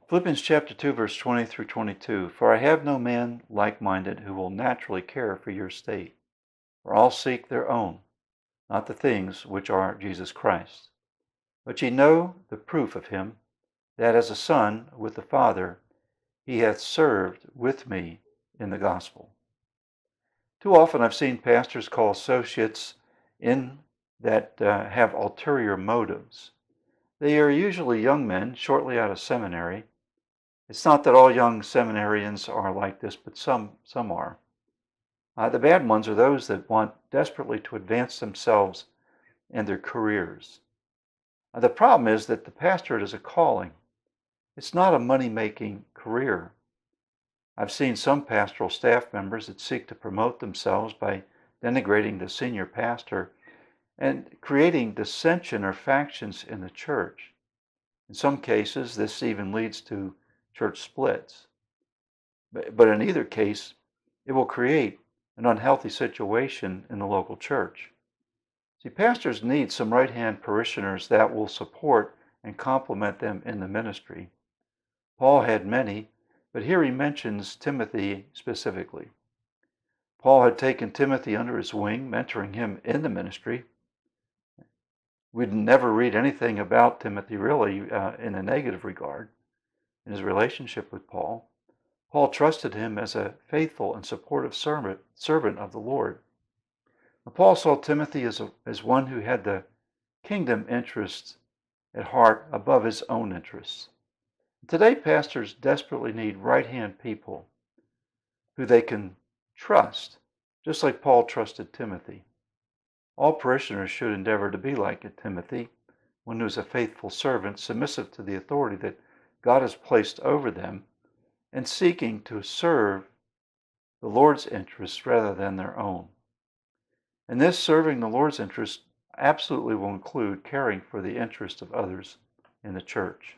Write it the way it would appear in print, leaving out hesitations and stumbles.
Philippians chapter 2, verse 20 through 22. For I have no man like-minded who will naturally care for your state. For all seek their own, not the things which are Jesus Christ. But ye know the proof of him, that as a son with the Father, he hath served with me in the gospel. Too often I've seen pastors call associates in that have ulterior motives. They are usually young men shortly out of seminary. It's not that all young seminarians are like this, but some are. The bad ones are those that want desperately to advance themselves and their careers. The problem is that the pastorate is a calling. It's not a money-making career. I've seen some pastoral staff members that seek to promote themselves by denigrating the senior pastor and creating dissension or factions in the church. In some cases, this even leads to church splits. But in either case, it will create an unhealthy situation in the local church. See, pastors need some right-hand parishioners that will support and complement them in the ministry. Paul had many, but here he mentions Timothy specifically. Paul had taken Timothy under his wing, mentoring him in the ministry. We'd never read anything about Timothy really in a negative regard in his relationship with Paul. Paul trusted him as a faithful and supportive servant of the Lord. Paul saw Timothy as one who had the kingdom interests at heart above his own interests. Today, pastors desperately need right-hand people who they can trust, just like Paul trusted Timothy. All parishioners should endeavor to be like Timothy, one who is a faithful servant, submissive to the authority that God has placed over them, and seeking to serve the Lord's interests rather than their own. And this serving the Lord's interests absolutely will include caring for the interests of others in the church.